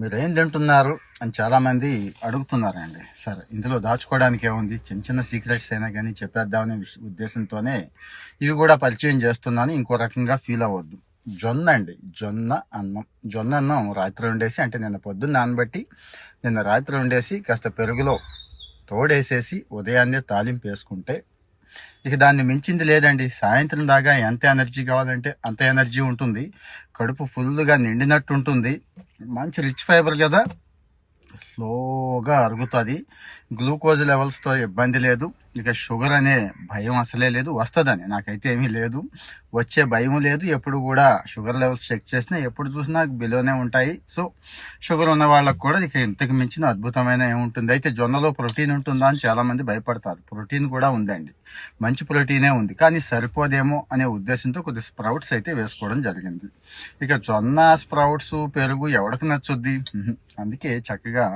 మీరేం తింటున్నారు అని చాలామంది అడుగుతున్నారండి. సరే, ఇందులో దాచుకోవడానికి ఏముంది, చిన్న చిన్న సీక్రెట్స్ అయినా కానీ చెప్పేద్దామనే ఉద్దేశంతోనే ఇవి కూడా పరిచయం చేస్తున్నాను. ఇంకో రకంగా ఫీల్ అవ్వద్దు. జొన్న అండి, జొన్న అన్నం రాత్రి వండేసి, అంటే నిన్న పొద్దున్న నానబెట్టి నిన్న రాత్రి వండేసి కాస్త పెరుగులో తోడేసేసి ఉదయాన్నే తాలింపు వేసుకుంటే ఇక దాన్ని మించింది లేదండి. సాయంత్రం దాకా ఎంత ఎనర్జీ కావాలంటే అంత ఎనర్జీ ఉంటుంది. కడుపు ఫుల్గా నిండినట్టు ఉంటుంది. మంచి రిచ్ ఫైబర్ కదా, స్లోగా అరుగుతుంది. గ్లూకోజ్ లెవెల్స్తో ఇబ్బంది లేదు. ఇక షుగర్ అనే భయం అసలే లేదు. వస్తుందని నాకైతే ఏమీ లేదు, వచ్చే భయం లేదు. ఎప్పుడు కూడా షుగర్ లెవెల్స్ చెక్ చేసినా ఎప్పుడు చూసినా బిలోనే ఉంటాయి. సో షుగర్ ఉన్న వాళ్ళకు కూడా ఇక ఇంతకు మించిన అద్భుతమైన ఏముంటుంది. అయితే జొన్నలో ప్రోటీన్ ఉంటుందా అని చాలామంది భయపడతారు. ప్రోటీన్ కూడా ఉందండి, మంచి ప్రోటీనే ఉంది. కానీ సరిపోదేమో అనే ఉద్దేశంతో కొద్ది స్ప్రౌట్స్ అయితే వేసుకోవడం జరిగింది. ఇక జొన్న స్ప్రౌట్స్ పెరుగు ఎవరికి నచ్చుద్ది? అందుకే చక్కగా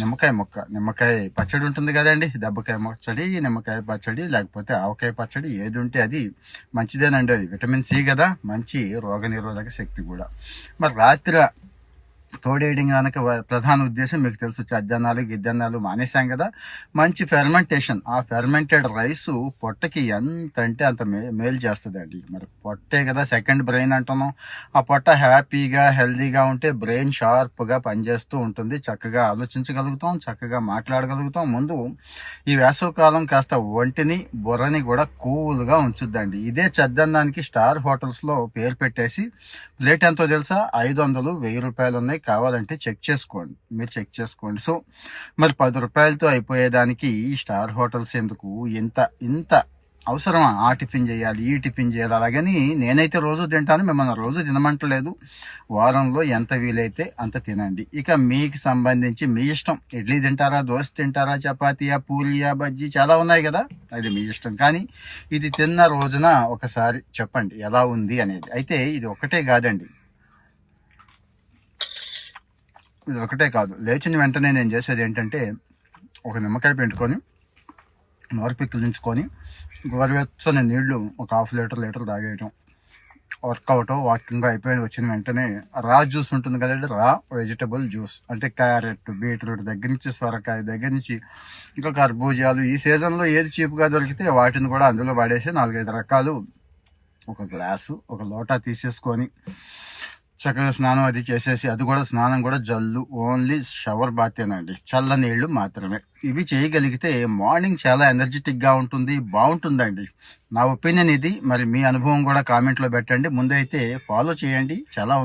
నిమ్మకాయ పచ్చడి ఉంటుంది కదండి, దెబ్బకాయ పచ్చడి, నిమ్మకాయ పచ్చడి, లేకపోతే ఆవకాయ పచ్చడి, ఏది ఉంటే అది మంచిదేనండి. అది విటమిన్ సి కదా, మంచి రోగనిరోధక శక్తి కూడా. మరి రాత్రి తోడేయడం కనుక ప్రధాన ఉద్దేశం మీకు తెలుసు, చద్దన్నాలు గిద్దన్నాలు మానేసాం కదా. మంచి ఫెర్మెంటేషన్, ఆ ఫెర్మెంటెడ్ రైస్ పొట్టకి ఎంత అంటే అంత మేలు చేస్తుందండి. మరి పొట్టే కదా సెకండ్ బ్రెయిన్ అంటున్నాం. ఆ పొట్ట హ్యాపీగా హెల్దీగా ఉంటే బ్రెయిన్ షార్ప్గా పనిచేస్తూ ఉంటుంది. చక్కగా ఆలోచించగలుగుతాం, చక్కగా మాట్లాడగలుగుతాం. ముందు ఈ వేసవకాలం కాస్త ఒంటిని బుర్రని కూడా కూల్గా ఉంచుద్దండి. ఇదే చద్దన్నానికి స్టార్ హోటల్స్లో పేరు పెట్టేసి ప్లేట్ ఎంతో తెలుసా? 500, 1000 రూపాయలు ఉన్నాయి. కావాలంటే మీరు చెక్ చేసుకోండి. సో మరి 10 రూపాయలతో అయిపోయేదానికి ఈ స్టార్ హోటల్స్ ఎందుకు? ఇంత అవసరమా? ఆ టిఫిన్ చేయాలి, ఈ టిఫిన్ చేయాలి. అలాగని నేనైతే రోజు తింటాను, మిమ్మల్ని రోజు తినమంటలేదు. వారంలో ఎంత వీలైతే అంత తినండి. ఇక మీకు సంబంధించి మీ ఇష్టం. ఇడ్లీ తింటారా, దోశ తింటారా, చపాతీయా, పూరియా, బజ్జీ చాలా ఉన్నాయి కదా, అది మీ ఇష్టం. కానీ ఇది తిన్న రోజున ఒకసారి చెప్పండి ఎలా ఉంది అనేది. అయితే ఇది ఒకటే కాదండి, ఇది ఒకటే కాదు. లేచిన వెంటనే నేను చేసేది ఏంటంటే, ఒక నిమ్మకాయ పిండుకొని నోరు పిక్కిలించుకొని గోరువెచ్చని నీళ్లు ఒక హాఫ్ లీటర్ తాగేయటం. వర్కౌట్ వాకింగ్ అయిపోయి వచ్చిన వెంటనే రా జ్యూస్ ఉంటుంది కదండి, రా వెజిటబుల్ జ్యూస్ అంటే క్యారెట్, బీట్రూట్ దగ్గర నుంచి, సొరకాయ దగ్గర నుంచి, ఇంకా కర్బూజాలు, ఈ సీజన్లో ఏది చీప్గా దొరికితే వాటిని కూడా అందులో పడేసి 4-5 రకాలు ఒక గ్లాసు, ఒక లోటా తీసేసుకొని చక్కగా స్నానం అది చేసేసి, అది కూడా స్నానం కూడా జల్లు, ఓన్లీ షవర్ బాతేనండి, చల్ల నీళ్లు మాత్రమే. ఇవి చేయగలిగితే మార్నింగ్ చాలా ఎనర్జెటిక్గా ఉంటుంది, బాగుంటుందండి. నా ఒపీనియన్ ఇది. మరి మీ అనుభవం కూడా కామెంట్లో పెట్టండి. ముందైతే ఫాలో చేయండి, చాలా